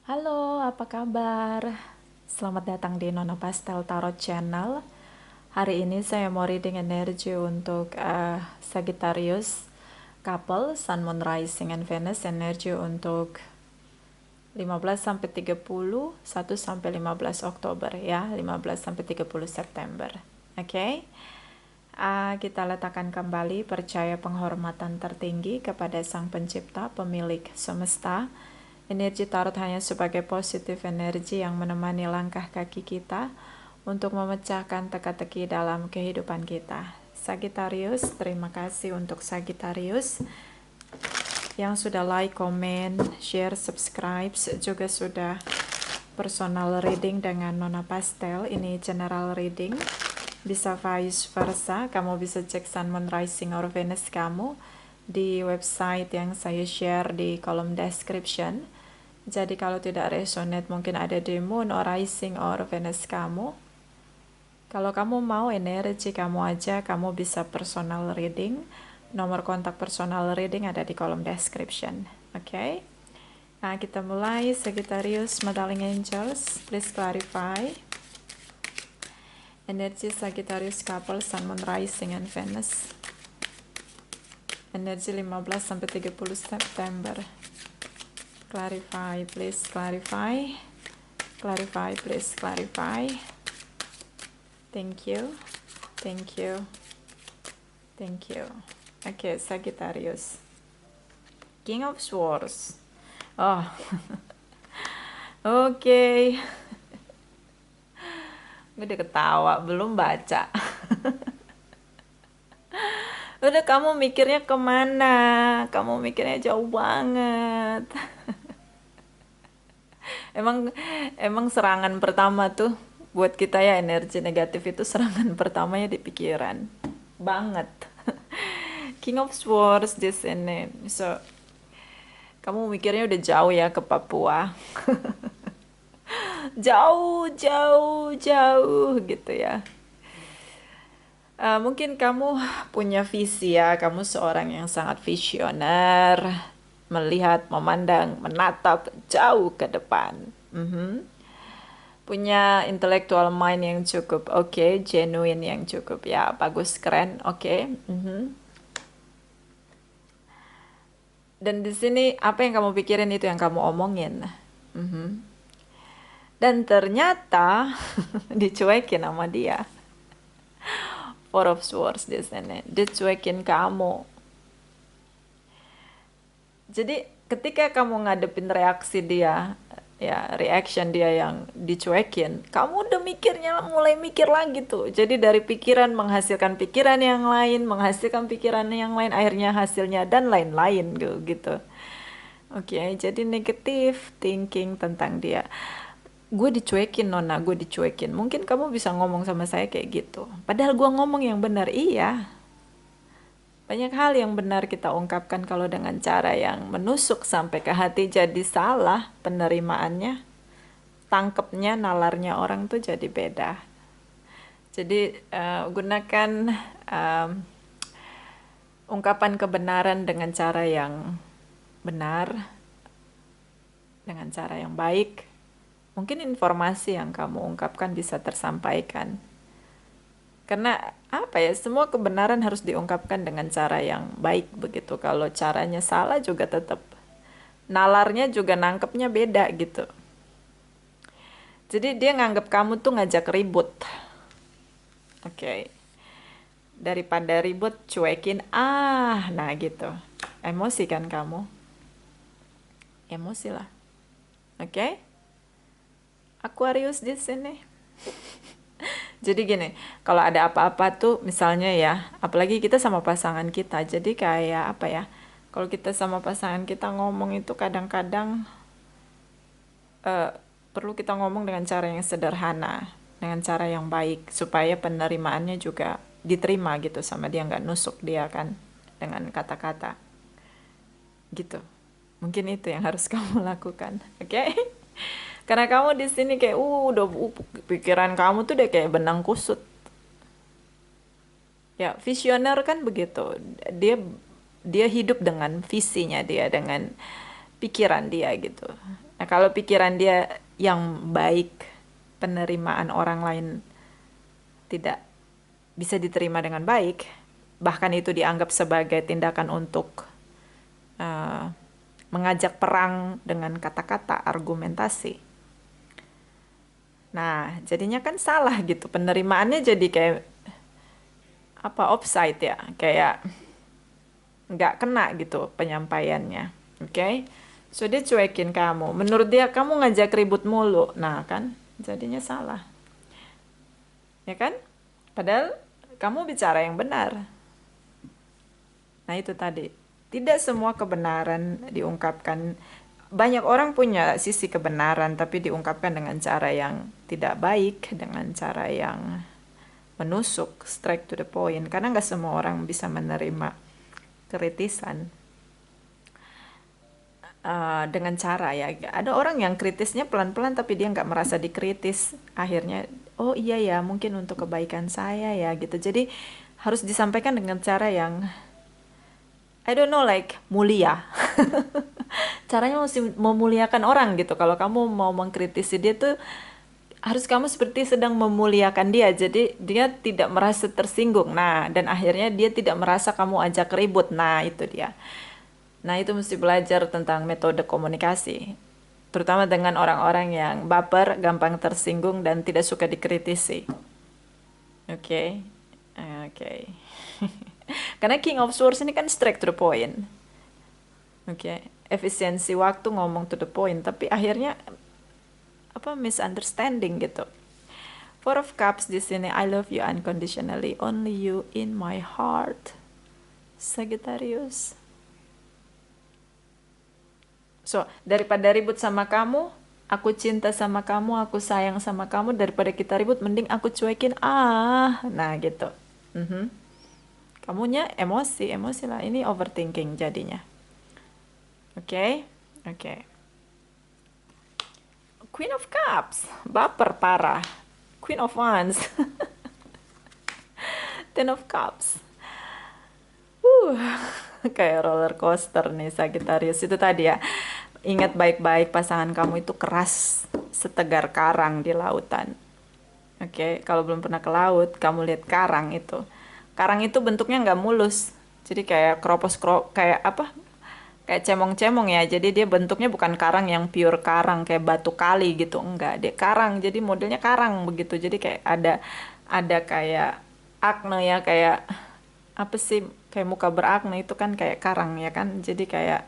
Halo, apa kabar? Selamat datang di Nona Pastel Tarot Channel. Hari ini saya mau reading energi untuk Sagittarius couple, Sun, Moon, Rising, and Venus. Energi untuk 15 sampai 30, 1 sampai 15 Oktober ya, 15 sampai 30 September. Oke. Kita letakkan kembali percaya penghormatan tertinggi kepada Sang Pencipta, pemilik semesta. Energi tarot hanya sebagai positif energi yang menemani langkah kaki kita untuk memecahkan teka-teki dalam kehidupan kita. Sagittarius, terima kasih untuk Sagittarius yang sudah like, comment, share, subscribe, juga sudah personal reading dengan Nona Pastel. Ini general reading, bisa vice versa. Kamu bisa cek Sun, Moon, Rising, or Venus kamu di website yang saya share di kolom description. Jadi kalau tidak resonate mungkin ada di Moon or Rising or Venus kamu. Kalau kamu mau energi kamu aja, kamu bisa personal reading. Nomor kontak personal reading ada di kolom description. Oke. Nah, kita mulai. Sagittarius, my darling angels, please clarify. Energi Sagittarius couple, Sun, Moon, Rising, and Venus. Energi 15 sampai 30 September. Clarify, please clarify. Clarify, please clarify. Thank you. Thank you. Thank you. Oke, Sagittarius. King of Swords. Oh. Oke. Udah ketawa, belum baca. Udah, kamu mikirnya kemana? Kamu mikirnya jauh banget. Emang serangan pertama tuh buat kita ya, energi negatif itu serangan pertamanya di pikiran. Banget. King of Swords di sini. So, kamu mikirnya udah jauh ya ke Papua. Jauh, jauh, jauh gitu ya. Mungkin kamu punya visi ya, kamu seorang yang sangat visioner, melihat, memandang, menatap jauh ke depan. Punya intellectual mind yang cukup oke, genuine yang cukup ya, bagus, keren, oke. Dan di sini apa yang kamu pikirin itu yang kamu omongin. Dan ternyata dicuekin sama dia. Four of Swords di sini, dicuekin kamu. Jadi ketika kamu ngadepin reaksi dia, ya reaction dia yang dicuekin, kamu udah mikirnya, mulai mikir lagi tuh. Jadi dari pikiran menghasilkan pikiran yang lain, menghasilkan pikiran yang lain, akhirnya hasilnya dan lain-lain gitu. Oke, jadi negatif thinking tentang dia. Gue dicuekin, Nona, gue dicuekin. Mungkin kamu bisa ngomong sama saya kayak gitu. Padahal gue ngomong yang benar, iya. Banyak hal yang benar kita ungkapkan kalau dengan cara yang menusuk sampai ke hati jadi salah penerimaannya. Tangkepnya, nalarnya orang tuh jadi beda. Jadi gunakan ungkapan kebenaran dengan cara yang benar, dengan cara yang baik. Mungkin informasi yang kamu ungkapkan bisa tersampaikan. Karena apa ya, semua kebenaran harus diungkapkan dengan cara yang baik begitu. Kalau caranya salah juga tetap nalarnya juga nangkepnya beda gitu. Jadi dia nganggap kamu tuh ngajak ribut. Oke. Daripada ribut, cuekin. Nah gitu. Emosi kan kamu? Emosi lah. Oke? Aquarius di sini. Jadi gini, kalau ada apa-apa tuh misalnya ya, apalagi kita sama pasangan kita, jadi kayak apa ya, kalau kita sama pasangan kita ngomong itu kadang-kadang perlu kita ngomong dengan cara yang sederhana, dengan cara yang baik, supaya penerimaannya juga diterima gitu sama dia, nggak nusuk dia kan dengan kata-kata gitu. Mungkin itu yang harus kamu lakukan, oke? Karena kamu di sini kayak udah pikiran kamu tuh udah kayak benang kusut. Ya, visioner kan begitu. Dia hidup dengan visinya dia, dengan pikiran dia gitu. Nah, kalau pikiran dia yang baik, penerimaan orang lain tidak bisa diterima dengan baik, bahkan itu dianggap sebagai tindakan untuk uh, mengajak perang dengan kata-kata, argumentasi. Nah, jadinya kan salah gitu. Penerimaannya jadi kayak apa, offside ya, kayak nggak kena gitu penyampaiannya. Oke? Okay? So dia cuekin kamu. Menurut dia kamu ngajak ribut mulu. Nah, kan jadinya salah. Ya kan? Padahal kamu bicara yang benar. Nah, itu tadi. Tidak semua kebenaran diungkapkan. Banyak orang punya sisi kebenaran, tapi diungkapkan dengan cara yang tidak baik, dengan cara yang menusuk, straight to the point. Karena nggak semua orang bisa menerima kritisan dengan cara ya. Ada orang yang kritisnya pelan-pelan, tapi dia nggak merasa dikritis. Akhirnya, oh iya ya, mungkin untuk kebaikan saya ya gitu. Jadi harus disampaikan dengan cara yang I don't know, like mulia. Caranya mesti memuliakan orang gitu. Kalau kamu mau mengkritisi dia tuh harus kamu seperti sedang memuliakan dia. Jadi dia tidak merasa tersinggung. Nah, dan akhirnya dia tidak merasa kamu ajak ribut. Nah, itu dia. Nah, itu mesti belajar tentang metode komunikasi. Terutama dengan orang-orang yang baper, gampang tersinggung, dan tidak suka dikritisi. Oke? Okay? Oke. Okay. Karena King of Swords ini kan straight to the point. Oke, okay. Efisiensi waktu, ngomong to the point, tapi akhirnya apa, misunderstanding gitu. Four of Cups di sini, I love you unconditionally, only you in my heart. Sagittarius. So, daripada ribut sama kamu, aku cinta sama kamu, aku sayang sama kamu, daripada kita ribut, mending aku cuekin. Nah gitu. Kamunya emosi lah. Ini overthinking jadinya. Oke, okay? Oke. Okay. Queen of Cups, baper parah. Queen of Wands. Ten of Cups. Kayak roller coaster nih Sagittarius. Itu tadi ya. Ingat baik-baik, pasangan kamu itu keras setegar karang di lautan. Oke, okay? Kalau belum pernah ke laut, kamu lihat karang itu. Karang itu bentuknya nggak mulus. Jadi kayak kayak apa? Kayak cemong-cemong ya. Jadi dia bentuknya bukan karang yang pure karang kayak batu kali gitu. Enggak, dia karang. Jadi modelnya karang begitu. Jadi kayak ada kayak akne ya, kayak apa sih? Kayak muka berakne itu kan kayak karang ya kan. Jadi kayak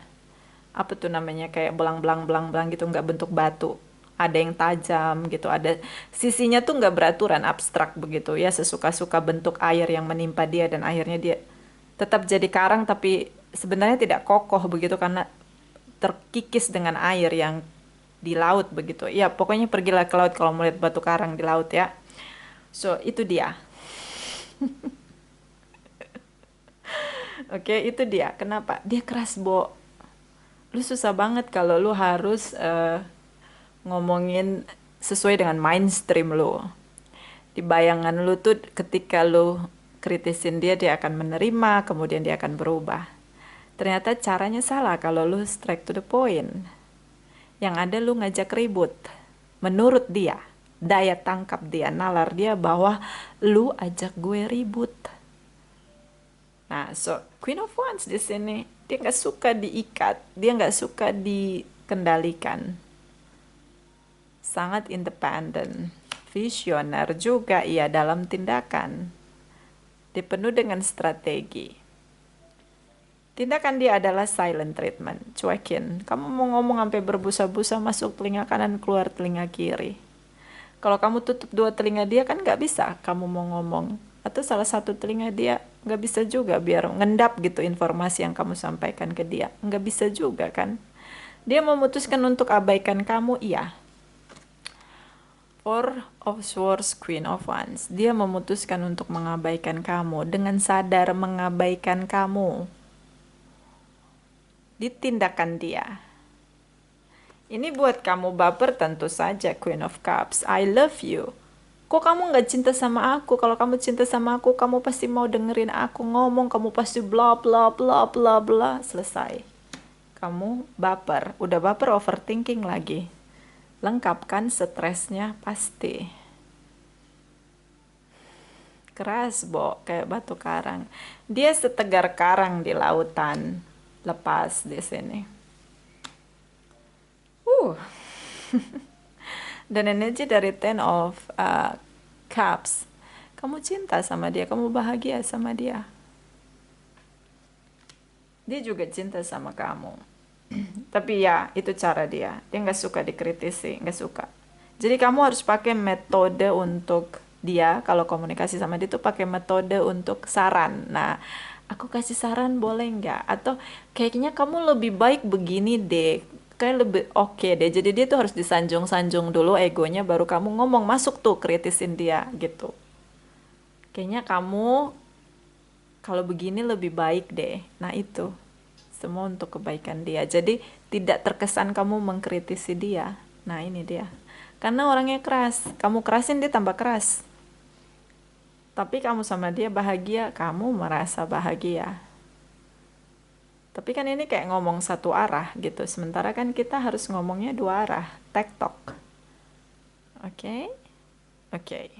apa tuh namanya, kayak belang-belang gitu, nggak bentuk batu, ada yang tajam gitu, ada sisinya tuh nggak beraturan, abstrak begitu ya, sesuka-suka bentuk air yang menimpa dia, dan akhirnya dia tetap jadi karang tapi sebenarnya tidak kokoh begitu karena terkikis dengan air yang di laut begitu ya. Pokoknya pergilah ke laut kalau melihat batu karang di laut ya. So itu dia. Oke, itu dia. Kenapa dia keras, Bo? Lu susah banget kalau lu harus ngomongin sesuai dengan mainstream lu. Di bayangan lu tuh ketika lu kritisin dia, dia akan menerima, kemudian dia akan berubah. Ternyata caranya salah kalau lu straight to the point. Yang ada lu ngajak ribut. Menurut dia, daya tangkap dia, nalar dia bahwa lu ajak gue ribut. Nah, so Queen of Wands di sini, dia nggak suka diikat, dia nggak suka dikendalikan. Sangat independen, visioner juga ia dalam tindakan. Dipenuhi dengan strategi. Tindakan dia adalah silent treatment, cuekin. Kamu mau ngomong sampai berbusa-busa, masuk telinga kanan, keluar telinga kiri. Kalau kamu tutup dua telinga dia kan nggak bisa kamu mau ngomong. Atau salah satu telinga dia nggak bisa juga biar ngendap gitu informasi yang kamu sampaikan ke dia. Nggak bisa juga kan. Dia memutuskan untuk abaikan kamu, iya. Four of Swords, Queen of Wands. Dia memutuskan untuk mengabaikan kamu, dengan sadar mengabaikan kamu. Ditindakan dia. Ini buat kamu baper tentu saja, Queen of Cups. I love you. Kok kamu nggak cinta sama aku? Kalau kamu cinta sama aku, kamu pasti mau dengerin aku ngomong. Kamu pasti bla bla bla bla bla. Selesai. Kamu baper, udah baper overthinking lagi. Lengkap kan stresnya pasti. Keras, Bo, kayak batu karang. Dia setegar karang di lautan. Lepas di sini. Uh. Dan energi dari Ten of Cups. Kamu cinta sama dia, kamu bahagia sama dia. Dia juga cinta sama kamu. Tapi ya, itu cara dia. Dia nggak suka dikritisi, nggak suka. Jadi kamu harus pakai metode untuk dia, kalau komunikasi sama dia tuh pakai metode untuk saran. Nah, aku kasih saran boleh nggak? Atau kayaknya kamu lebih baik begini deh. Kayak lebih oke deh. Jadi dia tuh harus disanjung-sanjung dulu egonya, baru kamu ngomong, masuk tuh kritisin dia gitu. Kayaknya kamu kalau begini lebih baik deh. Nah itu semua untuk kebaikan dia. Jadi tidak terkesan kamu mengkritisi dia. Nah ini dia. Karena orangnya keras. Kamu kerasin dia tambah keras. Tapi kamu sama dia bahagia, kamu merasa bahagia. Tapi kan ini kayak ngomong satu arah gitu. Sementara kan kita harus ngomongnya dua arah. Tektok. Oke? Oke.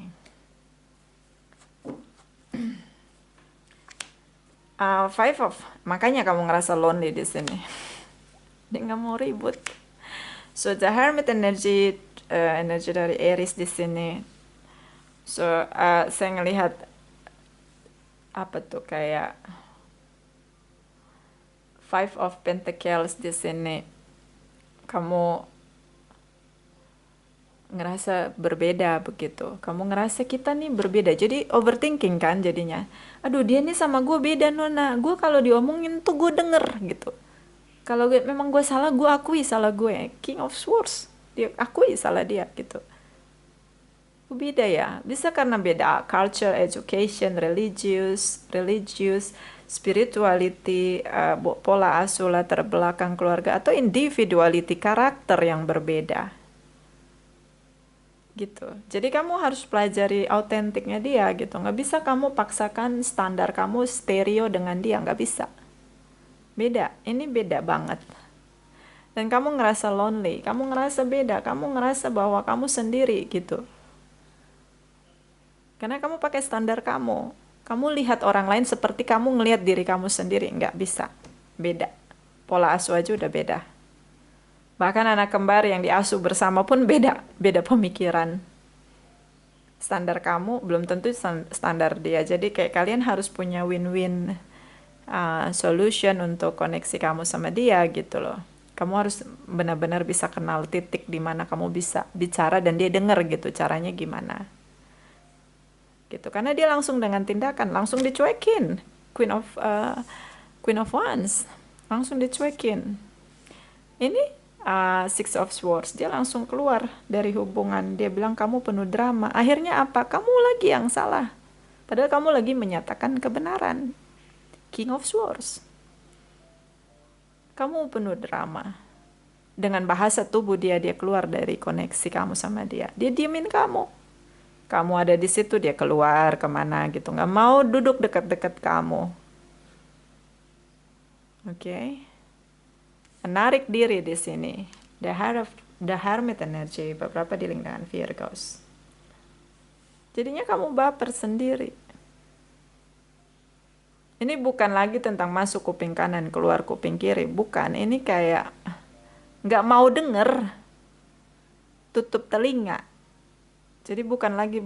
Five of, makanya kamu ngerasa lonely di sini. Dia nggak mau ribut. So the Hermit energy, energi dari Aries di sini. So saya ngelihat apa tuh kayak Five of Pentacles di sini. Kamu ngerasa berbeda begitu. Kamu ngerasa kita nih berbeda. Jadi overthinking kan jadinya. Aduh dia nih sama gue beda Nona. Gue kalau diomongin tuh gue denger gitu. Kalau memang gue salah, gue akui salah gue. King of Swords. Dia akui salah dia gitu. Beda ya. Bisa karena beda culture, education, religious, spirituality, pola asuh latar belakang keluarga, atau individuality, karakter yang berbeda. Gitu. Jadi kamu harus pelajari autentiknya dia gitu. Nggak bisa kamu paksakan standar kamu stereo dengan dia, nggak bisa. Beda, ini beda banget. Dan kamu ngerasa lonely, kamu ngerasa beda, kamu ngerasa bahwa kamu sendiri gitu. Karena kamu pakai standar kamu. Kamu lihat orang lain seperti kamu ngelihat diri kamu sendiri, nggak bisa. Beda. Pola asuh aja udah beda. Bahkan anak kembar yang diasuh bersama pun beda pemikiran. Standar kamu belum tentu standar dia. Jadi kayak kalian harus punya win-win solution untuk koneksi kamu sama dia gitu loh. Kamu harus benar-benar bisa kenal titik di mana kamu bisa bicara dan dia denger gitu caranya gimana. Gitu. Karena dia langsung dengan tindakan, langsung dicuekin. Queen of Wands. Langsung dicuekin. Ini Six of Swords, dia langsung keluar dari hubungan. Dia bilang kamu penuh drama. Akhirnya apa? Kamu lagi yang salah. Padahal kamu lagi menyatakan kebenaran. King of Swords. Kamu penuh drama. Dengan bahasa tubuh dia keluar dari koneksi kamu sama dia. Dia diemin kamu. Kamu ada di situ, dia keluar kemana gitu. Nggak mau duduk dekat-dekat kamu. Oke. Menarik diri di sini. The Hermit energy beberapa dealing dengan Virgos. Jadinya kamu baper sendiri. Ini bukan lagi tentang masuk kuping kanan keluar kuping kiri, bukan. Ini kayak nggak mau denger, tutup telinga. Jadi bukan lagi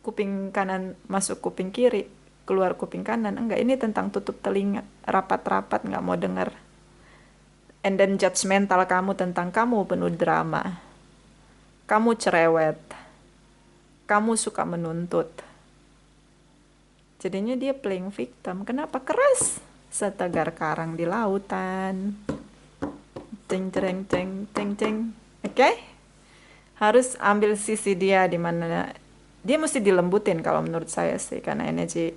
kuping kanan masuk kuping kiri keluar kuping kanan, enggak. Ini tentang tutup telinga, rapat-rapat nggak mau denger. And then judgmental kamu tentang kamu penuh drama. Kamu cerewet. Kamu suka menuntut. Jadinya dia playing victim. Kenapa? Keras. Setegar karang di lautan. Ceng ceng ceng ceng ceng. Oke? Harus ambil sisi dia di mana dia mesti dilembutin kalau menurut saya sih, karena energi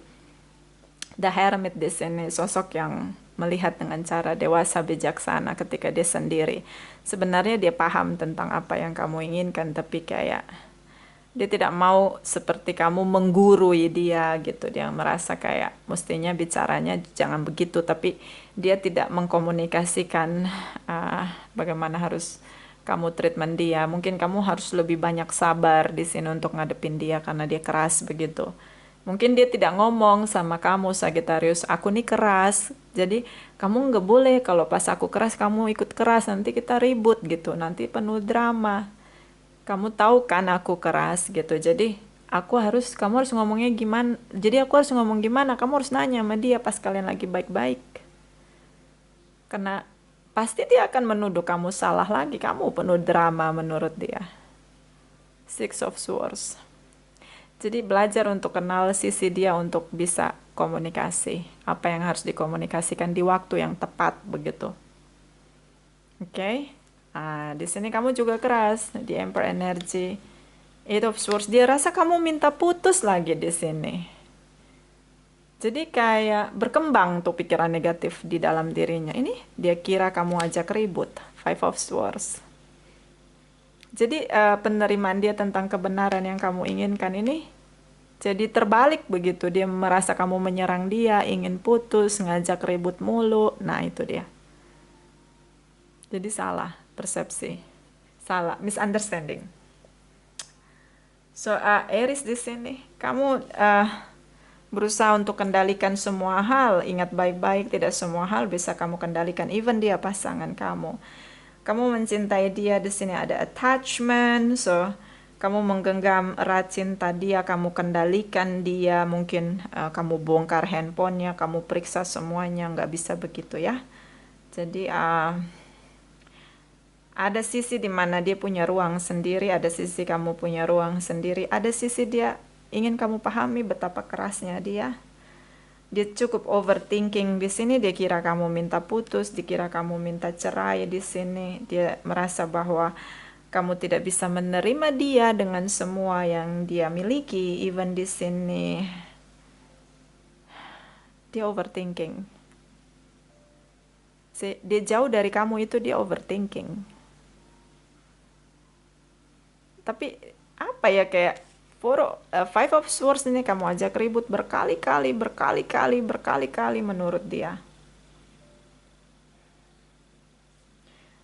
The Hermit di sini sosok yang melihat dengan cara dewasa bijaksana ketika dia sendiri. Sebenarnya dia paham tentang apa yang kamu inginkan, tapi kayak Dia tidak mau seperti kamu menggurui dia gitu. Dia merasa kayak mestinya bicaranya jangan begitu, tapi dia tidak mengkomunikasikan bagaimana harus kamu treatment dia. Mungkin kamu harus lebih banyak sabar di sini untuk ngadepin dia karena dia keras begitu. Mungkin dia tidak ngomong sama kamu, Sagittarius, aku nih keras. Jadi kamu nggak boleh kalau pas aku keras kamu ikut keras, nanti kita ribut gitu, nanti penuh drama. Kamu tahu kan aku keras gitu, jadi kamu harus ngomongnya gimana, jadi aku harus ngomong gimana, kamu harus nanya sama dia pas kalian lagi baik-baik, karena pasti dia akan menuduh kamu salah lagi, kamu penuh drama menurut dia. Six of Swords. Jadi belajar untuk kenal sisi dia untuk bisa komunikasi, apa yang harus dikomunikasikan di waktu yang tepat begitu. Oke. Di sini kamu juga keras di Emperor Energy. Eight of Swords, dia rasa kamu minta putus lagi di sini. Jadi kayak berkembang tuh pikiran negatif di dalam dirinya. Ini dia kira kamu ajak ribut. Five of Swords. Jadi penerimaan dia tentang kebenaran yang kamu inginkan ini jadi terbalik begitu. Dia merasa kamu menyerang dia, ingin putus, ngajak ribut mulu. Nah, itu dia. Jadi salah persepsi. Salah, misunderstanding. So, Aries di sini, kamu berusaha untuk kendalikan semua hal. Ingat baik-baik, tidak semua hal bisa kamu kendalikan. Even dia pasangan kamu. Kamu mencintai dia, di sini ada attachment. So, kamu menggenggam erat cinta dia, kamu kendalikan dia. Mungkin kamu bongkar handphonenya, kamu periksa semuanya. Nggak bisa begitu ya. Jadi, ada sisi di mana dia punya ruang sendiri, ada sisi kamu punya ruang sendiri, ada sisi dia ingin kamu pahami betapa kerasnya dia. Dia cukup overthinking di sini, dia kira kamu minta putus, dikira kamu minta cerai di sini. Dia merasa bahwa kamu tidak bisa menerima dia dengan semua yang dia miliki, even di sini. Dia overthinking. Dia jauh dari kamu itu dia overthinking. Tapi apa ya kayak Five of Swords ini kamu ajak ribut berkali-kali menurut dia.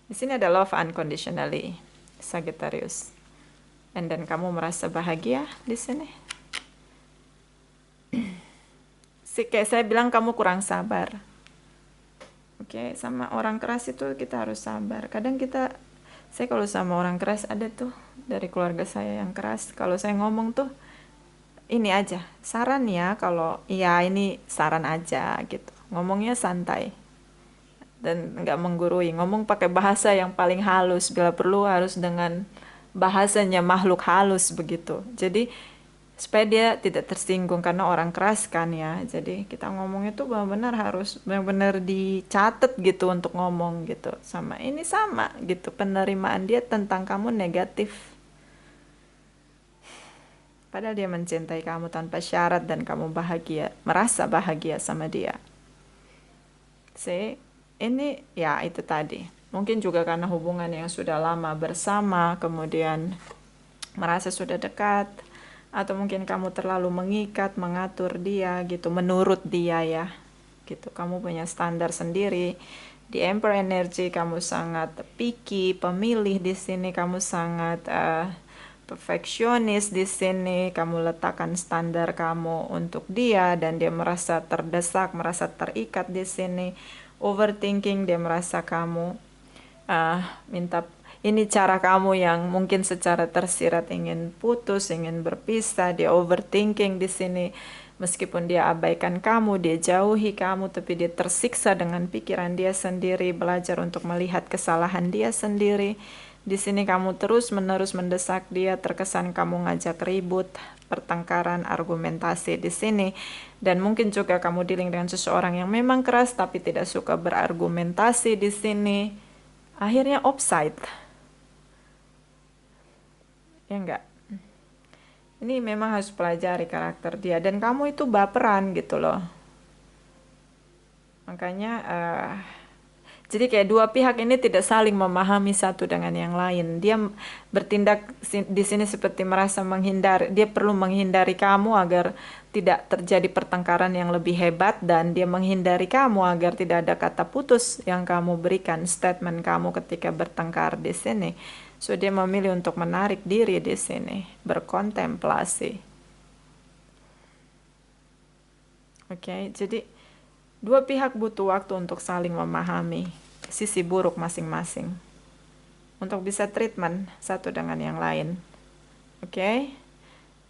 Di sini ada love unconditionally, Sagittarius. And then kamu merasa bahagia di sini. Kayak saya bilang kamu kurang sabar. Oke, sama orang keras itu kita harus sabar. Kadang saya kalau sama orang keras ada tuh dari keluarga saya yang keras. Kalau saya ngomong tuh ini aja saran ya, kalau ya ini saran aja gitu. Ngomongnya santai dan nggak menggurui. Ngomong pakai bahasa yang paling halus. Bila perlu harus dengan bahasanya makhluk halus begitu. Jadi supaya dia tidak tersinggung karena orang keras kan ya. Jadi kita ngomongnya tuh benar-benar harus benar-benar dicatat gitu untuk ngomong gitu. Sama ini sama gitu, penerimaan dia tentang kamu negatif. Padahal dia mencintai kamu tanpa syarat dan kamu bahagia, merasa bahagia sama dia. Ini ya itu tadi. Mungkin juga karena hubungan yang sudah lama bersama, kemudian merasa sudah dekat. Atau mungkin kamu terlalu mengikat, mengatur dia gitu, menurut dia ya gitu. Kamu punya standar sendiri. Di Emperor Energy kamu sangat picky, pemilih di sini, kamu sangat perfeksionis di sini. Kamu letakkan standar kamu untuk dia dan dia merasa terdesak, merasa terikat di sini. Overthinking, dia merasa kamu minta ini cara kamu yang mungkin secara tersirat ingin putus, ingin berpisah. Dia overthinking di sini. Meskipun dia abaikan kamu, dia jauhi kamu, tapi dia tersiksa dengan pikiran dia sendiri, belajar untuk melihat kesalahan dia sendiri. Di sini kamu terus-menerus mendesak dia, terkesan kamu ngajak ribut, pertengkaran, argumentasi di sini. Dan mungkin juga kamu dealing dengan seseorang yang memang keras tapi tidak suka berargumentasi di sini. Akhirnya offside. Ya enggak? Ini memang harus pelajari karakter dia. Dan kamu itu baperan gitu loh. Makanya Jadi kayak dua pihak ini tidak saling memahami satu dengan yang lain. Dia bertindak di sini seperti merasa menghindar. Dia perlu menghindari kamu agar tidak terjadi pertengkaran yang lebih hebat, dan dia menghindari kamu agar tidak ada kata putus yang kamu berikan, statement kamu ketika bertengkar di sini. So dia memilih untuk menarik diri di sini, berkontemplasi. Oke, jadi dua pihak butuh waktu untuk saling memahami sisi buruk masing-masing untuk bisa treatment satu dengan yang lain. Oke?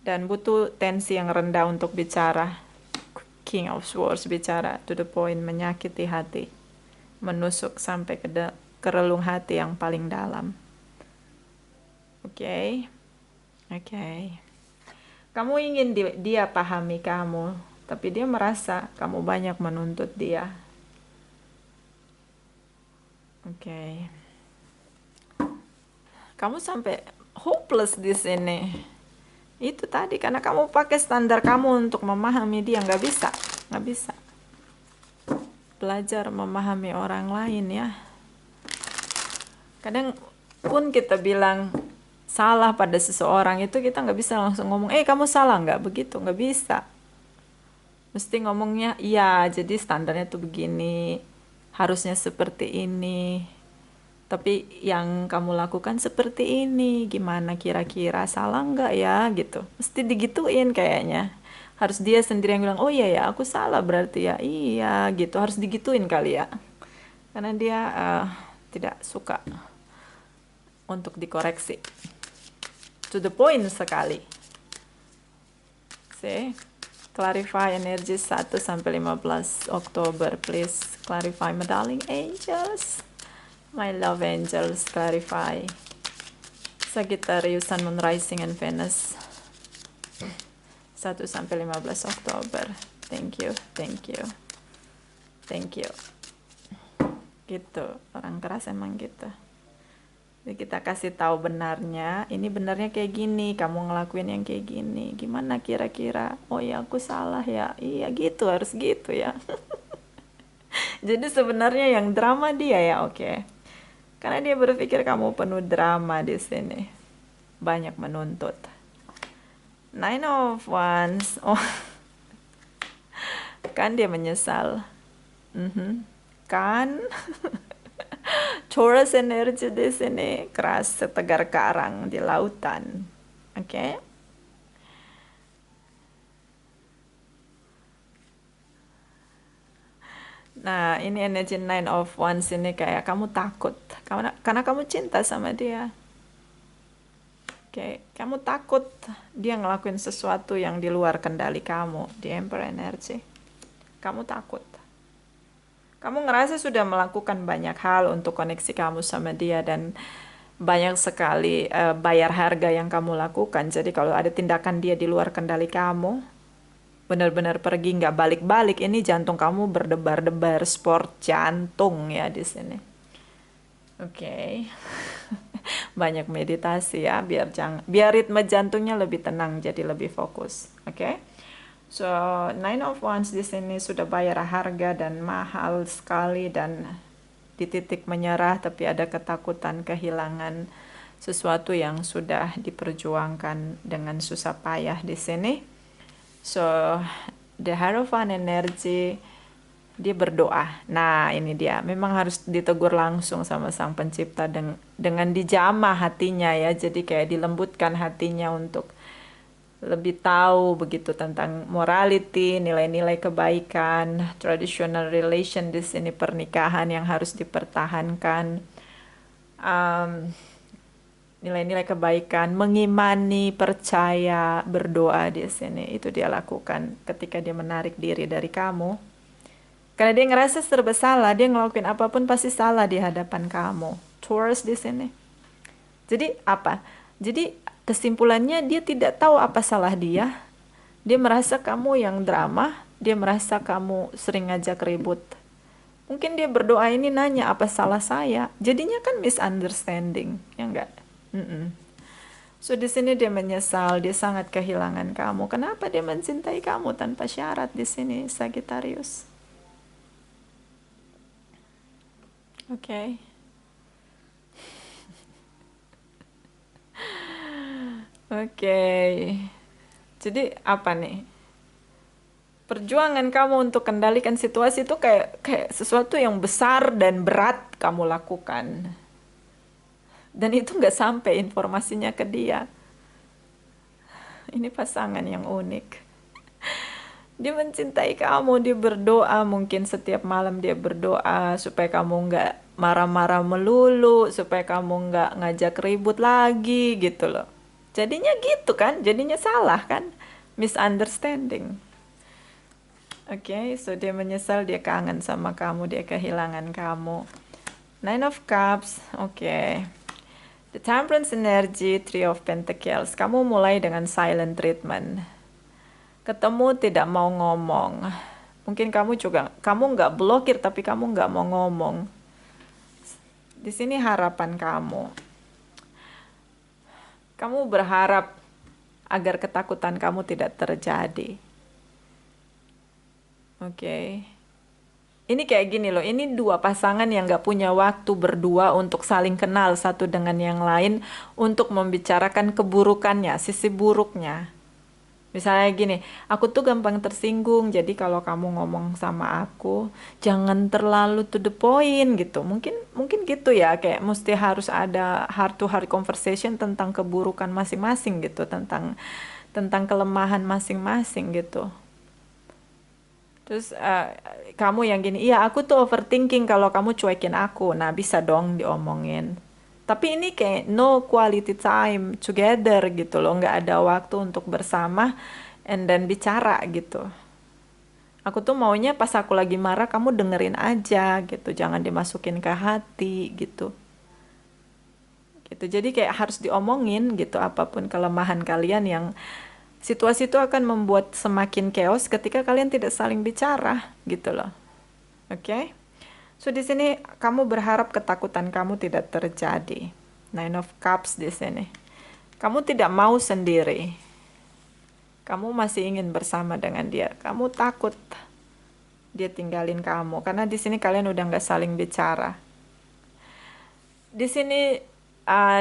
Dan butuh tensi yang rendah untuk bicara. King of Swords bicara to the point, menyakiti hati, menusuk sampai ke relung hati yang paling dalam. Oke? Oke. Kamu ingin dia pahami kamu, tapi dia merasa kamu banyak menuntut dia. Oke. Kamu sampai hopeless di sini. Itu tadi karena kamu pakai standar kamu untuk memahami dia, nggak bisa. Belajar memahami orang lain ya. Kadang pun kita bilang salah pada seseorang itu kita nggak bisa langsung ngomong, kamu salah nggak, begitu nggak bisa. Mesti ngomongnya, iya jadi standarnya tuh begini, harusnya seperti ini, tapi yang kamu lakukan seperti ini, gimana kira-kira, salah nggak ya gitu. Mesti digituin kayaknya. Harus dia sendiri yang bilang, oh iya ya aku salah berarti ya, iya gitu, harus digituin kali ya. Karena dia tidak suka untuk dikoreksi. To the point sekali. See? Clarify energy 1 sampai 15 Oktober, please clarify my darling angels, my love angels, clarify. Sagittarius, Sun, Moon, Rising, and Venus 1 sampai 15 Oktober. Thank you. Gitu, orang keras emang gitu. Jadi kita kasih tahu benarnya, ini benarnya kayak gini, kamu ngelakuin yang kayak gini, gimana kira-kira? Oh ya aku salah ya, iya gitu, harus gitu ya. Jadi sebenarnya yang drama dia ya, oke. Karena dia berpikir kamu penuh drama di sini, banyak menuntut. Nine of Wands, oh kan dia menyesal, kan? Taurus energi di sini keras setegar karang di lautan. Oke? Nah, ini energi Nine of Wands ini kayak kamu takut karena kamu cinta sama dia. Oke, kamu takut dia ngelakuin sesuatu yang di luar kendali kamu, di Emperor energy. Kamu takut. Kamu ngerasa sudah melakukan banyak hal untuk koneksi kamu sama dia, dan banyak sekali bayar harga yang kamu lakukan. Jadi kalau ada tindakan dia di luar kendali kamu, benar-benar pergi nggak balik-balik, ini jantung kamu berdebar-debar, sport jantung ya di sini. Oke. Banyak meditasi ya, biar ritme jantungnya lebih tenang, jadi lebih fokus. Oke. So, Nine of Wands di sini sudah bayar harga dan mahal sekali, dan di titik menyerah, tapi ada ketakutan kehilangan sesuatu yang sudah diperjuangkan dengan susah payah di sini. So, the Hierophant energy, dia berdoa. Nah, ini dia. Memang harus ditegur langsung sama Sang Pencipta dengan dijamah hatinya ya. Jadi kayak dilembutkan hatinya untuk lebih tahu begitu tentang morality, nilai-nilai kebaikan, traditional relation di sini, pernikahan yang harus dipertahankan, nilai-nilai kebaikan, mengimani, percaya, berdoa di sini. Itu dia lakukan ketika dia menarik diri dari kamu. Karena dia ngerasa serba salah, dia ngelakuin apapun pasti salah di hadapan kamu. Taurus di sini. Jadi apa? Jadi kesimpulannya dia tidak tahu apa salah dia. Dia merasa kamu yang drama, dia merasa kamu sering ngajak ribut. Mungkin dia berdoa ini nanya apa salah saya. Jadinya kan misunderstanding, ya enggak? So di sini dia menyesal, dia sangat kehilangan kamu. Kenapa dia mencintai kamu tanpa syarat di sini, Sagittarius? Oke. Oke. Jadi apa nih? Perjuangan kamu untuk kendalikan situasi itu kayak sesuatu yang besar dan berat kamu lakukan. Dan itu nggak sampai informasinya ke dia. Ini pasangan yang unik. Dia mencintai kamu, dia berdoa, mungkin setiap malam dia berdoa supaya kamu nggak marah-marah melulu, supaya kamu nggak ngajak ribut lagi gitu loh. Jadinya gitu kan, jadinya salah kan, misunderstanding. Oke, so dia menyesal, dia kangen sama kamu, dia kehilangan kamu. Nine of Cups, oke. The Temperance Energy, Three of Pentacles. Kamu mulai dengan silent treatment. Ketemu tidak mau ngomong. Mungkin kamu nggak blokir tapi kamu nggak mau ngomong. Di sini harapan kamu. Kamu berharap agar ketakutan kamu tidak terjadi. Oke. Ini kayak gini loh, ini dua pasangan yang gak punya waktu berdua untuk saling kenal satu dengan yang lain untuk membicarakan keburukannya, sisi buruknya. Misalnya gini, aku tuh gampang tersinggung, jadi kalau kamu ngomong sama aku, jangan terlalu to the point gitu. Mungkin mungkin gitu ya, kayak mesti harus ada heart to heart conversation tentang keburukan masing-masing gitu, tentang tentang kelemahan masing-masing gitu. Terus kamu yang gini, iya aku tuh overthinking kalau kamu cuekin aku. Nah bisa dong diomongin. Tapi ini kayak no quality time together gitu loh. Nggak ada waktu untuk bersama and then bicara gitu. Aku tuh maunya pas aku lagi marah kamu dengerin aja gitu. Jangan dimasukin ke hati gitu. Gitu. Jadi kayak harus diomongin gitu apapun kelemahan kalian yang situasi itu akan membuat semakin chaos ketika kalian tidak saling bicara gitu loh. Oke? Okay? So di sini kamu berharap ketakutan kamu tidak terjadi. Nine of Cups di sini. Kamu tidak mau sendiri. Kamu masih ingin bersama dengan dia. Kamu takut dia tinggalin kamu karena di sini kalian udah nggak saling bicara. Di sini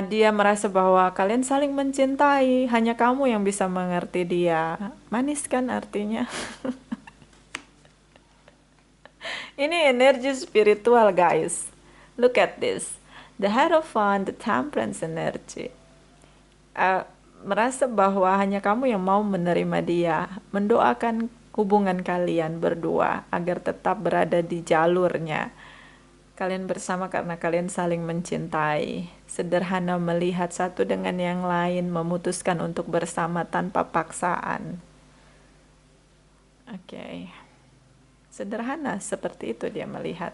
dia merasa bahwa kalian saling mencintai, hanya kamu yang bisa mengerti dia. Manis kan artinya? Ini energi spiritual guys. Look at this. The Hierophant, the Temperance energy. Uh, Merasa bahwa hanya kamu yang mau menerima dia, mendoakan hubungan kalian berdua agar tetap berada di jalurnya. Kalian bersama karena kalian saling mencintai. Sederhana melihat satu dengan yang lain, memutuskan untuk bersama tanpa paksaan. Oke. Sederhana seperti itu dia melihat.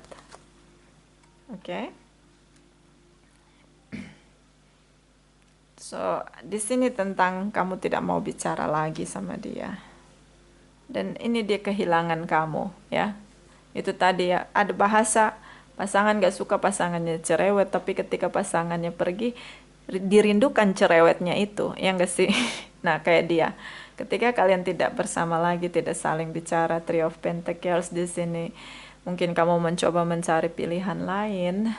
Oke. So, di sini tentang kamu tidak mau bicara lagi sama dia. Dan ini dia kehilangan kamu, ya. Itu tadi ya, ada bahasa pasangan gak suka pasangannya cerewet, tapi ketika pasangannya pergi, dirindukan cerewetnya itu, ya gak sih? Nah, kayak dia. Ketika kalian tidak bersama lagi, tidak saling bicara, Three of Pentacles di sini, mungkin kamu mencoba mencari pilihan lain,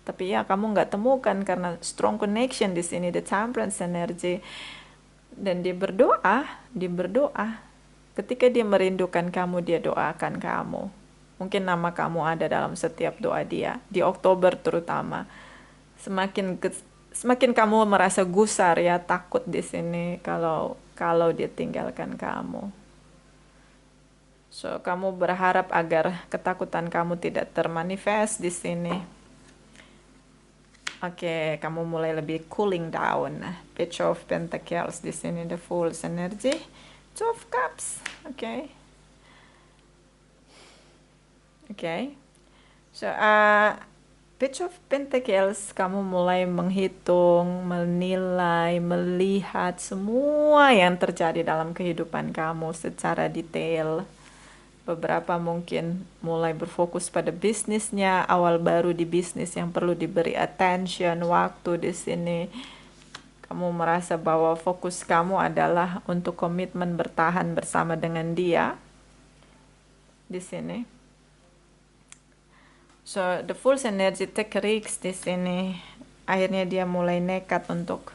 tapi ya kamu nggak temukan karena strong connection di sini, the Temperance energy. Dan dia berdoa. Ketika dia merindukan kamu, dia doakan kamu. Mungkin nama kamu ada dalam setiap doa dia. Di Oktober terutama, semakin kamu merasa gusar ya, takut di sini kalau dia tinggalkan kamu. So kamu berharap agar ketakutan kamu tidak termanifest di sini. Oke, kamu mulai lebih cooling down. Page of Pentacles di sini, the Fool's energy. Two of Cups. Oke. Oke. So, Page of Pentacles, kamu mulai menghitung, menilai, melihat semua yang terjadi dalam kehidupan kamu secara detail. Beberapa mungkin mulai berfokus pada bisnisnya, awal baru di bisnis yang perlu diberi attention, waktu di sini. Kamu merasa bahwa fokus kamu adalah untuk komitmen bertahan bersama dengan dia di sini. So the Fool's energy take risks di sini. Akhirnya dia mulai nekat untuk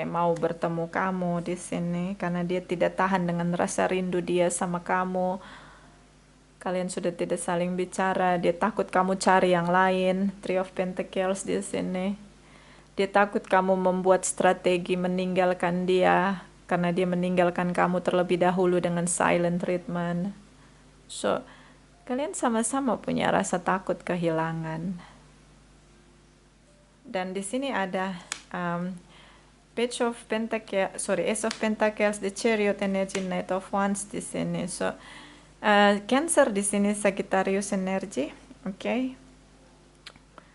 mau bertemu kamu di sini karena dia tidak tahan dengan rasa rindu dia sama kamu. Kalian sudah tidak saling bicara, dia takut kamu cari yang lain. Three of Pentacles di sini. Dia takut kamu membuat strategi meninggalkan dia karena dia meninggalkan kamu terlebih dahulu dengan silent treatment. So, kalian sama-sama punya rasa takut kehilangan. Dan di sini ada Ace of Pentacles, the Chariot energy, Knight of Wands di sini. So, Cancer di sini, Sagittarius energy,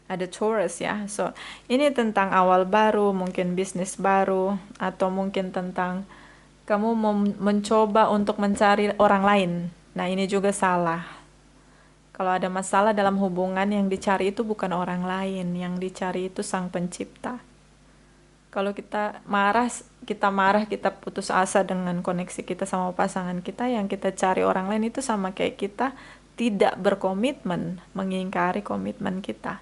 Ada Taurus ya. So, ini tentang awal baru, mungkin bisnis baru, atau mungkin tentang kamu mencoba untuk mencari orang lain. Nah, ini juga salah. Kalau ada masalah dalam hubungan, yang dicari itu bukan orang lain, yang dicari itu Sang Pencipta. Kalau kita marah, kita putus asa dengan koneksi kita sama pasangan kita, yang kita cari orang lain itu sama kayak kita tidak berkomitmen, mengingkari komitmen kita.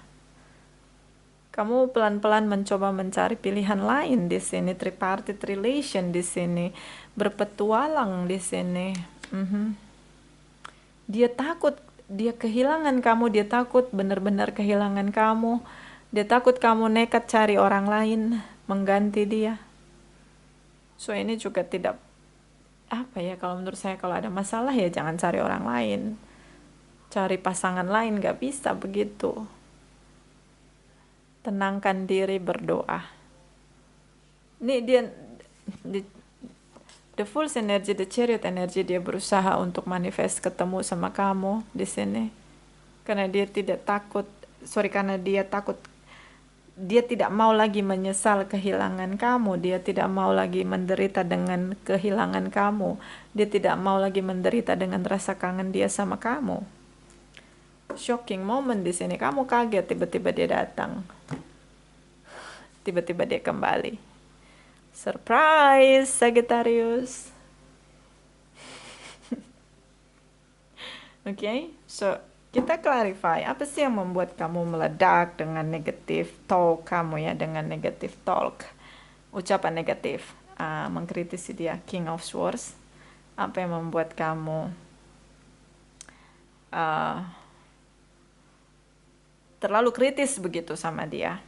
Kamu pelan-pelan mencoba mencari pilihan lain di sini, tripartite relation di sini, berpetualang di sini. Dia takut, dia kehilangan kamu, dia takut benar-benar kehilangan kamu, dia takut kamu nekat cari orang lain mengganti dia. So ini juga tidak kalau menurut saya, kalau ada masalah ya jangan cari orang lain, cari pasangan lain, gak bisa begitu. Tenangkan diri, berdoa. Ini dia the Fool's energy, the Chariot energy, dia berusaha untuk manifest ketemu sama kamu di sini. Karena dia dia tidak mau lagi menyesal kehilangan kamu, dia tidak mau lagi menderita dengan kehilangan kamu, dia tidak mau lagi menderita dengan rasa kangen dia sama kamu. Shocking moment di sini, kamu kaget tiba-tiba dia datang, tiba-tiba dia kembali. Surprise, Sagittarius. So kita clarify, apa sih yang membuat kamu meledak dengan negatif talk kamu ya, dengan negatif talk, ucapan negatif, mengkritisi dia, King of Swords. Apa yang membuat kamu terlalu kritis begitu sama dia?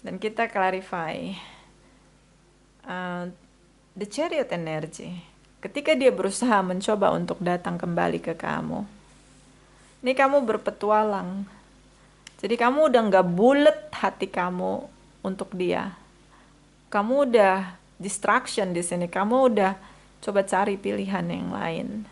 Dan kita clarify, the Chariot energy, ketika dia berusaha mencoba untuk datang kembali ke kamu, ini kamu berpetualang. Jadi kamu udah gak bulet hati kamu untuk dia. Kamu udah distraction di sini. Kamu udah coba cari pilihan yang lain.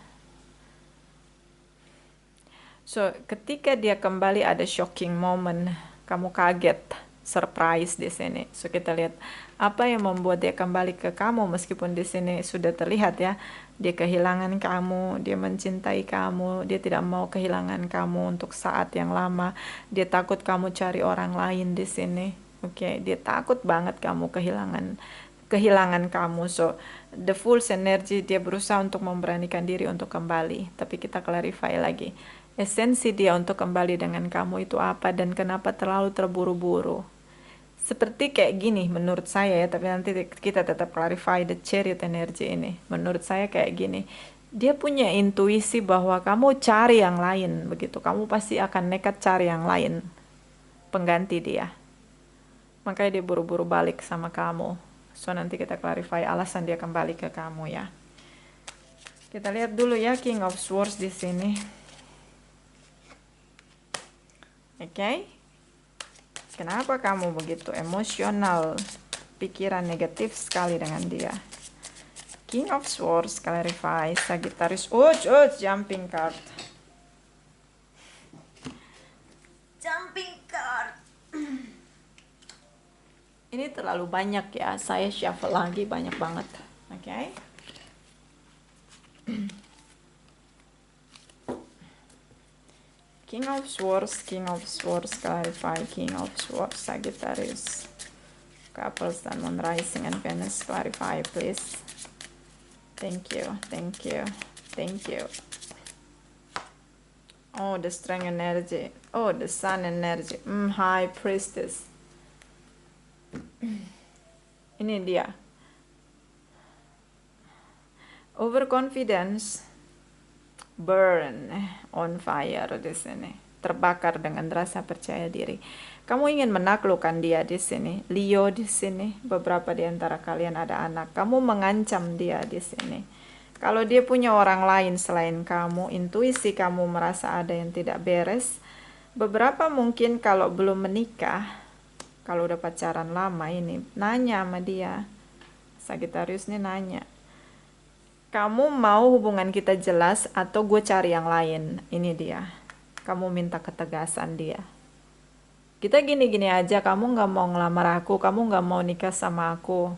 So, ketika dia kembali ada shocking moment. Kamu kaget, surprise di sini. So, kita lihat apa yang membuat dia kembali ke kamu, meskipun di sini sudah terlihat ya. Dia kehilangan kamu, dia mencintai kamu, dia tidak mau kehilangan kamu untuk saat yang lama. Dia takut kamu cari orang lain di sini. Dia takut banget kamu kehilangan kamu. So, the Fool's energy, dia berusaha untuk memberanikan diri untuk kembali. Tapi kita clarify lagi. Esensi dia untuk kembali dengan kamu itu apa dan kenapa terlalu terburu-buru. Seperti kayak gini menurut saya ya, tapi nanti kita tetap clarify the Chariot energy ini. Menurut saya kayak gini, dia punya intuisi bahwa kamu cari yang lain begitu. Kamu pasti akan nekat cari yang lain, pengganti dia. Makanya dia buru-buru balik sama kamu. So nanti kita clarify alasan dia kembali ke kamu ya. Kita lihat dulu ya King of Swords di sini. Kenapa kamu begitu emosional, pikiran negatif sekali dengan dia? King of Swords, clarify, Sagittarius. Jumping card. Jumping card. Ini terlalu banyak ya, saya shuffle lagi, banyak banget. King of Swords, clarify, King of Swords, Sagittarius. Couples, Sun, Moon, Rising, and Venus, clarify, please. Thank you. Oh, the strength energy. Oh, the sun energy. High priestess. Ini dia. Overconfidence. Burn on fire di sini. Terbakar dengan rasa percaya diri. Kamu ingin menaklukkan dia di sini. Leo di sini. Beberapa di antara kalian ada anak. Kamu mengancam dia di sini. Kalau dia punya orang lain selain kamu, intuisi kamu merasa ada yang tidak beres. Beberapa mungkin kalau belum menikah, kalau udah pacaran lama ini, nanya sama dia. Sagittarius ini nanya, kamu mau hubungan kita jelas atau gue cari yang lain? Ini dia. Kamu minta ketegasan dia. Kita gini-gini aja, kamu gak mau ngelamar aku, kamu gak mau nikah sama aku.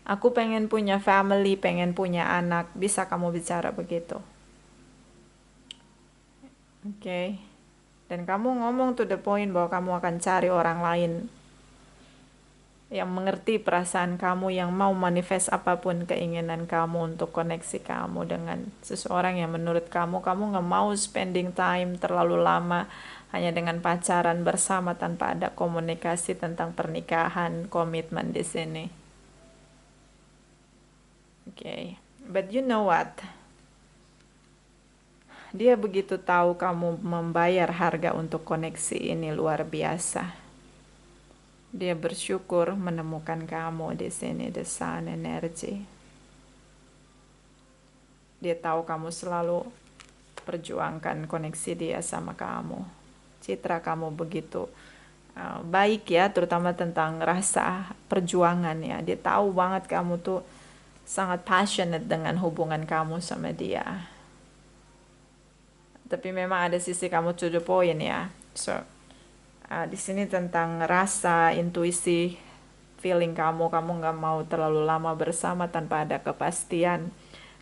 Aku pengen punya family, pengen punya anak. Bisa kamu bicara begitu. Oke. Dan kamu ngomong to the point bahwa kamu akan cari orang lain yang mengerti perasaan kamu, yang mau manifest apapun keinginan kamu untuk koneksi kamu dengan seseorang yang menurut kamu gak mau spending time terlalu lama hanya dengan pacaran bersama tanpa ada komunikasi tentang pernikahan, komitmen di sini. Okay, but you know what? Dia begitu tahu kamu membayar harga untuk koneksi ini luar biasa. Dia bersyukur menemukan kamu di sini, the sun energy. Dia tahu kamu selalu perjuangkan koneksi dia sama kamu. Citra kamu begitu baik ya, terutama tentang rasa perjuangan ya. Dia tahu banget kamu tuh sangat passionate dengan hubungan kamu sama dia. Tapi memang ada sisi kamu to the point ya. So, di sini tentang rasa, intuisi, feeling kamu nggak mau terlalu lama bersama tanpa ada kepastian.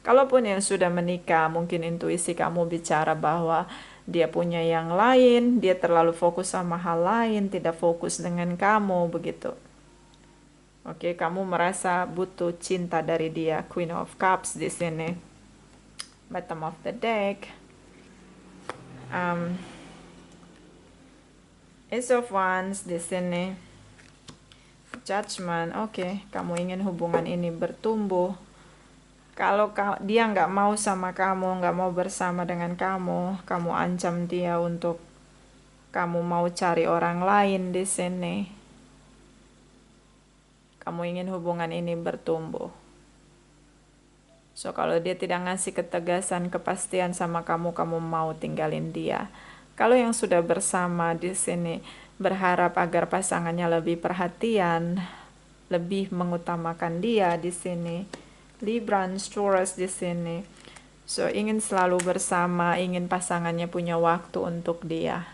Kalaupun yang sudah menikah, mungkin intuisi kamu bicara bahwa dia punya yang lain, dia terlalu fokus sama hal lain, tidak fokus dengan kamu, begitu. Oke, kamu merasa butuh cinta dari dia. Queen of Cups di sini. Bottom of the deck. Ace of Wands di sini. Judgment. Oke, kamu ingin hubungan ini bertumbuh. Kalau dia nggak mau sama kamu, nggak mau bersama dengan kamu ancam dia untuk kamu mau cari orang lain di sini. Kamu ingin hubungan ini bertumbuh. So, kalau dia tidak ngasih ketegasan, kepastian sama kamu mau tinggalin dia. Kalau yang sudah bersama di sini berharap agar pasangannya lebih perhatian, lebih mengutamakan dia di sini. Libra, Taurus di sini. So, ingin selalu bersama, ingin pasangannya punya waktu untuk dia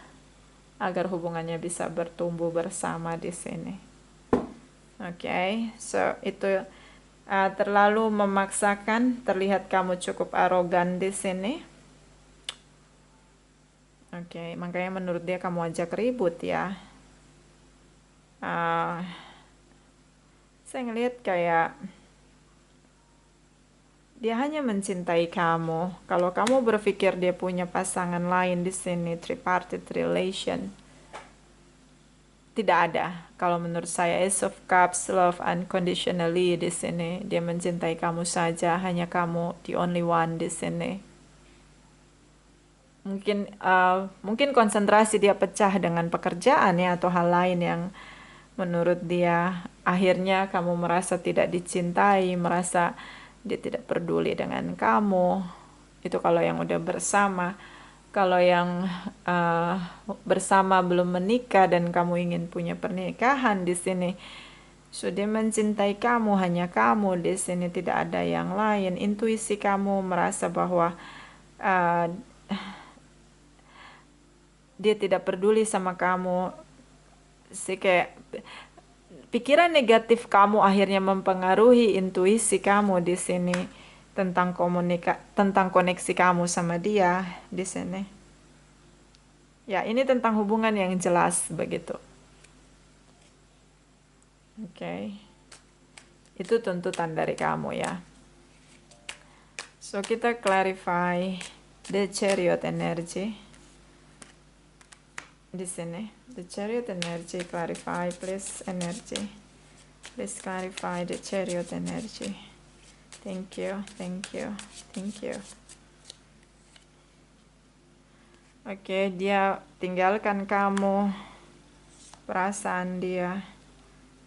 agar hubungannya bisa bertumbuh bersama di sini. Oke, so itu terlalu memaksakan, terlihat kamu cukup arogan di sini. Oke, makanya menurut dia kamu ajak ribut ya. Saya ngelihat kayak dia hanya mencintai kamu. Kalau kamu berpikir dia punya pasangan lain di sini, tripartite relation, tidak ada. Kalau menurut saya, Ace of Cups, love unconditionally di sini. Dia mencintai kamu saja, hanya kamu, the only one di sini. Mungkin konsentrasi dia pecah dengan pekerjaan ya, atau hal lain yang menurut dia akhirnya kamu merasa tidak dicintai, merasa dia tidak peduli dengan kamu. Itu kalau yang udah bersama. Kalau yang bersama belum menikah dan kamu ingin punya pernikahan di sini, sudah mencintai kamu, hanya kamu di sini, tidak ada yang lain. Intuisi kamu merasa bahwa dia tidak peduli sama kamu. Kayak pikiran negatif kamu akhirnya mempengaruhi intuisi kamu di sini tentang koneksi kamu sama dia di sini. Ya, ini tentang hubungan yang jelas begitu. Oke. Itu tuntutan dari kamu ya. So, kita clarify the Chariot energy. di sini. The Chariot energy, clarify please energy. Please clarify the Chariot energy. Thank you, thank you, thank you. Oke, dia tinggalkan kamu. Perasaan dia.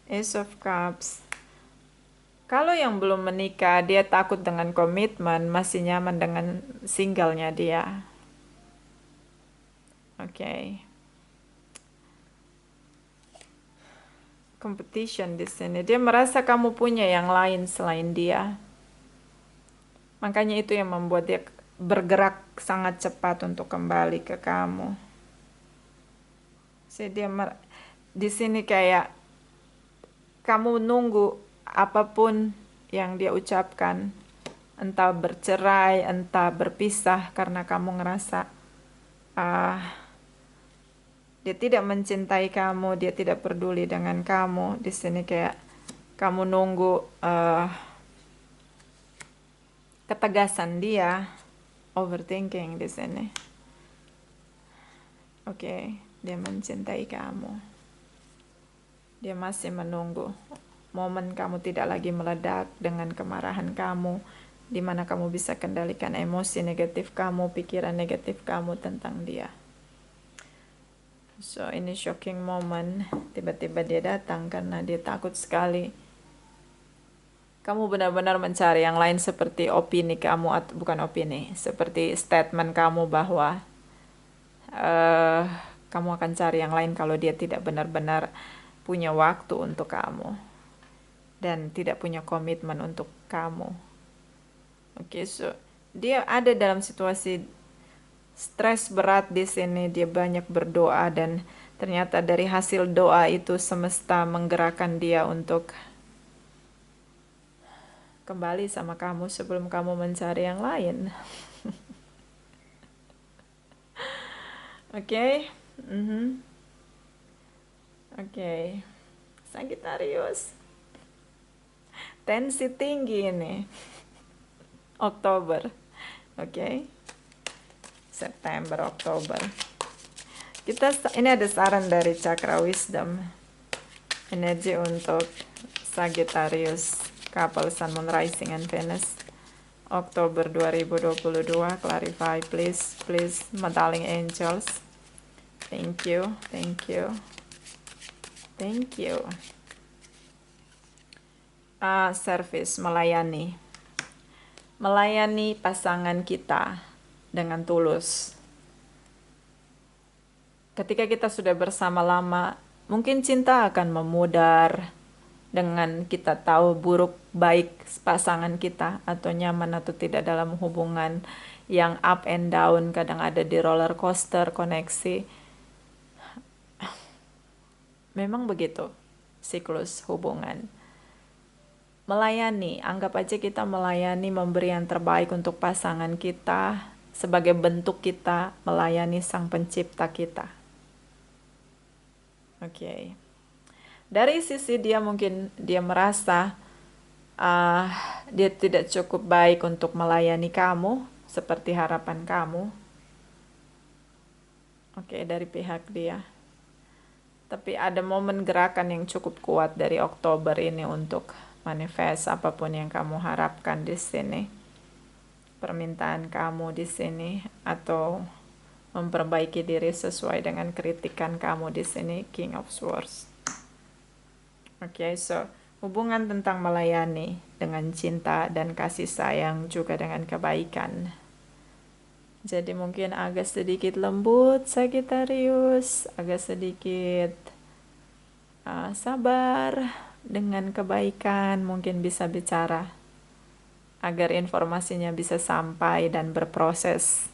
Ace of Cups. Kalau yang belum menikah, dia takut dengan komitmen, masih nyaman dengan singlenya dia. Oke. Competition di sini. Dia merasa kamu punya yang lain selain dia. Makanya itu yang membuat dia bergerak sangat cepat untuk kembali ke kamu. Jadi dia di sini kayak kamu nunggu apapun yang dia ucapkan, entah bercerai, entah berpisah, karena kamu ngerasa dia tidak mencintai kamu, dia tidak peduli dengan kamu. Di sini kayak kamu nunggu ketegasan dia, overthinking di sini. Oke, dia mencintai kamu. Dia masih menunggu momen kamu tidak lagi meledak dengan kemarahan kamu, di mana kamu bisa kendalikan emosi negatif kamu, pikiran negatif kamu tentang dia. So, ini shocking moment. Tiba-tiba dia datang karena dia takut sekali. Kamu benar-benar mencari yang lain seperti opini kamu, atau bukan opini, seperti statement kamu bahwa kamu akan cari yang lain kalau dia tidak benar-benar punya waktu untuk kamu dan tidak punya komitmen untuk kamu. Oke, so dia ada dalam situasi stres berat di sini. Dia banyak berdoa dan ternyata dari hasil doa itu semesta menggerakkan dia untuk kembali sama kamu sebelum kamu mencari yang lain. Oke. Oke. Sagittarius. Tensi tinggi ini. Oktober. Oke. September, Oktober. Ini ada saran dari Cakra Wisdom. Energi untuk Sagittarius, couple Sun, Moon, Rising, and Venus. Oktober 2022, clarify please, please, my darling angels. Thank you, thank you, thank you. Service, melayani. Melayani pasangan kita dengan tulus. Ketika kita sudah bersama lama, mungkin cinta akan memudar dengan kita tahu buruk baik pasangan kita, atau nyaman atau tidak dalam hubungan yang up and down, kadang ada di roller coaster koneksi. Memang begitu siklus hubungan. Melayani, anggap aja kita melayani, memberi yang terbaik untuk pasangan kita sebagai bentuk kita melayani Sang Pencipta kita. Oke. Dari sisi dia, mungkin dia merasa dia tidak cukup baik untuk melayani kamu seperti harapan kamu. Oke, dari pihak dia. Tapi ada momen gerakan yang cukup kuat dari Oktober ini untuk manifest apapun yang kamu harapkan di sini. Permintaan kamu di sini, atau memperbaiki diri sesuai dengan kritikan kamu di sini, King of Swords. Oke, so hubungan tentang melayani dengan cinta dan kasih sayang, juga dengan kebaikan. Jadi mungkin agak sedikit lembut Sagittarius, agak sedikit sabar dengan kebaikan, mungkin bisa bicara agar informasinya bisa sampai dan berproses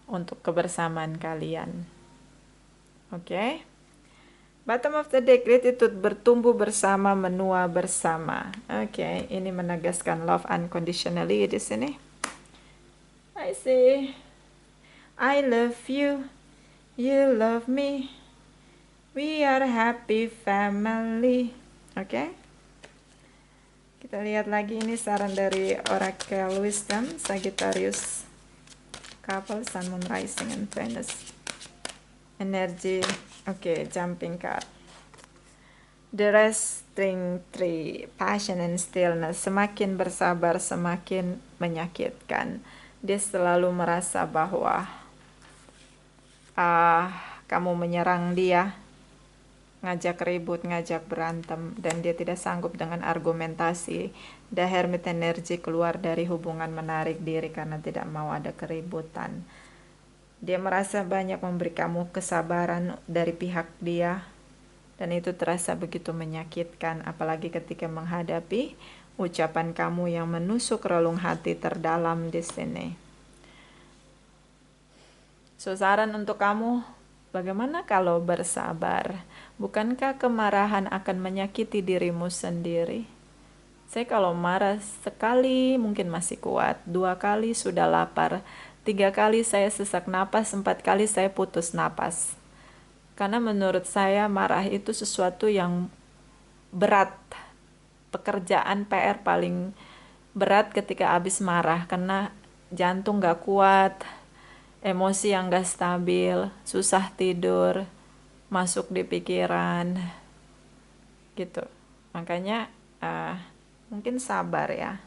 untuk kebersamaan kalian. Oke. Bottom of the deck, gratitude, bertumbuh bersama, menua bersama. Oke, ini menegaskan love unconditionally di sini. I see. I love you. You love me. We are happy family. Oke. Kita lihat lagi, ini saran dari Oracle Wisdom, Sagittarius, couple Sun, Moon, Rising, and Venus. energi. Oke, jumping card. The resting tree, passion and stillness. Semakin bersabar, semakin menyakitkan. Dia selalu merasa bahwa kamu menyerang dia, ngajak ribut, ngajak berantem, dan dia tidak sanggup dengan argumentasi. The Hermit energi keluar dari hubungan, menarik diri karena tidak mau ada keributan. Dia merasa banyak memberi kamu kesabaran dari pihak dia, dan itu terasa begitu menyakitkan, apalagi ketika menghadapi ucapan kamu yang menusuk relung hati terdalam di sini. So, saran untuk kamu, bagaimana kalau bersabar? Bukankah kemarahan akan menyakiti dirimu sendiri? Saya kalau marah sekali mungkin masih kuat, 2 kali sudah lapar, 3 kali saya sesak napas, 4 kali saya putus napas. Karena menurut saya marah itu sesuatu yang berat. Pekerjaan PR paling berat ketika habis marah, karena jantung gak kuat, emosi yang gak stabil, susah tidur, masuk di pikiran, gitu. Makanya mungkin sabar ya.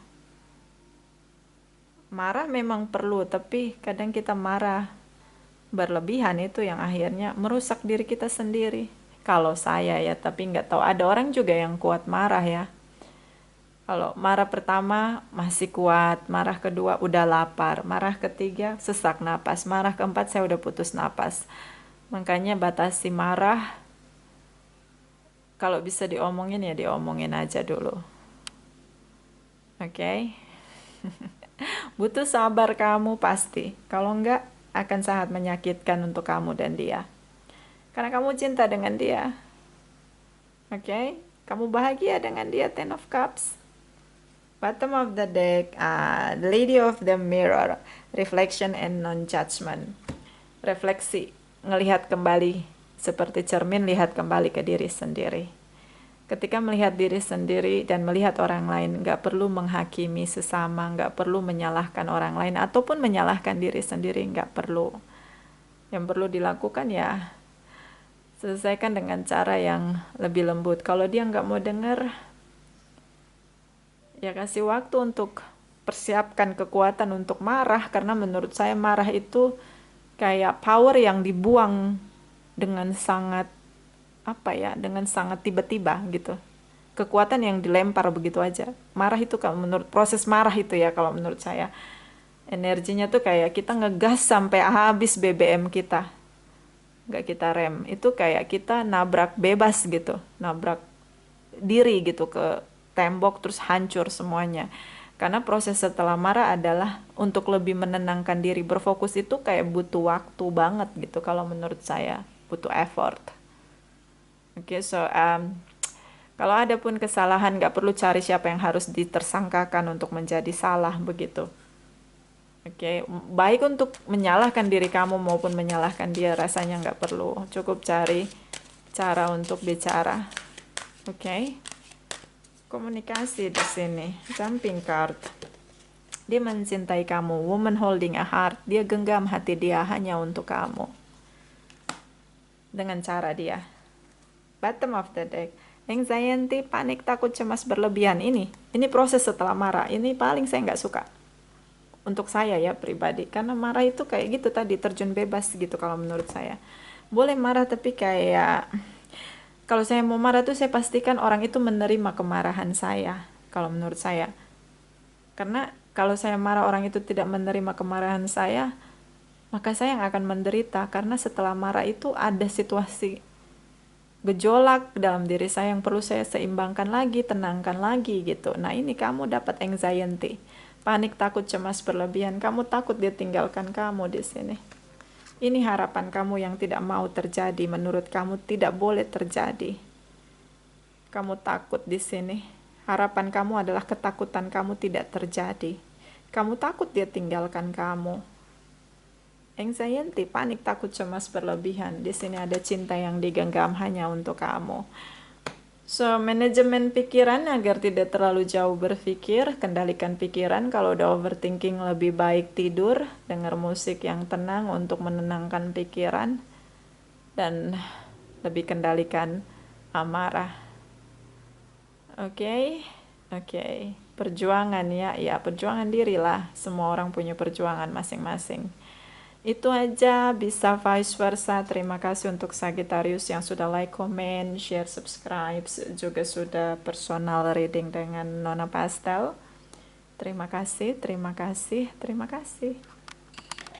Marah memang perlu, tapi kadang kita marah berlebihan, itu yang akhirnya merusak diri kita sendiri. Kalau saya ya, tapi nggak tahu, ada orang juga yang kuat marah ya. Kalau marah pertama masih kuat, marah kedua udah lapar, marah ketiga sesak napas, marah keempat saya udah putus napas. Makanya batasi marah. Kalau bisa diomongin ya diomongin aja dulu. Oke? Butuh sabar kamu pasti. Kalau enggak akan sangat menyakitkan untuk kamu dan dia. Karena kamu cinta dengan dia. Oke? Kamu bahagia dengan dia, Ten of Cups. Bottom of the deck, the Lady of the Mirror, reflection and non-judgment. Refleksi, ngelihat kembali, seperti cermin, lihat kembali ke diri sendiri. Ketika melihat diri sendiri dan melihat orang lain, nggak perlu menghakimi sesama, nggak perlu menyalahkan orang lain, ataupun menyalahkan diri sendiri, nggak perlu. Yang perlu dilakukan ya, selesaikan dengan cara yang lebih lembut. Kalau dia nggak mau dengar, ya kasih waktu untuk persiapkan kekuatan untuk marah, karena menurut saya marah itu kayak power yang dibuang dengan sangat dengan sangat tiba-tiba gitu. Kekuatan yang dilempar begitu aja. Marah itu kalau menurut proses marah itu ya, kalau menurut saya energinya tuh kayak kita ngegas sampai habis BBM kita, nggak kita rem. Itu kayak kita nabrak bebas gitu, nabrak diri gitu ke tembok terus hancur semuanya. Karena proses setelah marah adalah untuk lebih menenangkan diri, berfokus itu kayak butuh waktu banget gitu kalau menurut saya, butuh effort. Oke, so kalau ada pun kesalahan nggak perlu cari siapa yang harus ditersangkakan untuk menjadi salah begitu. Oke, baik untuk menyalahkan diri kamu maupun menyalahkan dia, rasanya nggak perlu. Cukup cari cara untuk bicara. Oke. Komunikasi di sini, jumping card. Dia mencintai kamu, woman holding a heart. Dia genggam hati dia hanya untuk kamu. Dengan cara dia. Bottom of the deck. Anxiety, panik, takut, cemas berlebihan. Ini proses setelah marah. Ini paling saya nggak suka. Untuk saya ya pribadi. Karena marah itu kayak gitu tadi, terjun bebas gitu kalau menurut saya. Boleh marah tapi kayak... Kalau saya mau marah tuh saya pastikan orang itu menerima kemarahan saya, kalau menurut saya. Karena kalau saya marah orang itu tidak menerima kemarahan saya, maka saya yang akan menderita. Karena setelah marah itu ada situasi gejolak dalam diri saya yang perlu saya seimbangkan lagi, tenangkan lagi gitu. Nah ini kamu dapat anxiety, panik, takut, cemas berlebihan. Kamu takut dia tinggalkan kamu di sini. Ini harapan kamu yang tidak mau terjadi, menurut kamu tidak boleh terjadi. Kamu takut di sini. Harapan kamu adalah ketakutan kamu tidak terjadi. Kamu takut dia tinggalkan kamu. Anxiety, panik, takut, cemas berlebihan. Di sini ada cinta yang digenggam hanya untuk kamu. So, manajemen pikiran agar tidak terlalu jauh berpikir, kendalikan pikiran. Kalau udah overthinking lebih baik tidur, dengar musik yang tenang untuk menenangkan pikiran. dan lebih kendalikan amarah. Oke. Perjuangan ya, perjuangan diri lah. Semua orang punya perjuangan masing-masing. Itu aja, bisa vice versa. Terima kasih untuk Sagittarius yang sudah like, comment, share, subscribe, juga sudah personal reading dengan Nona Pastel. Terima kasih.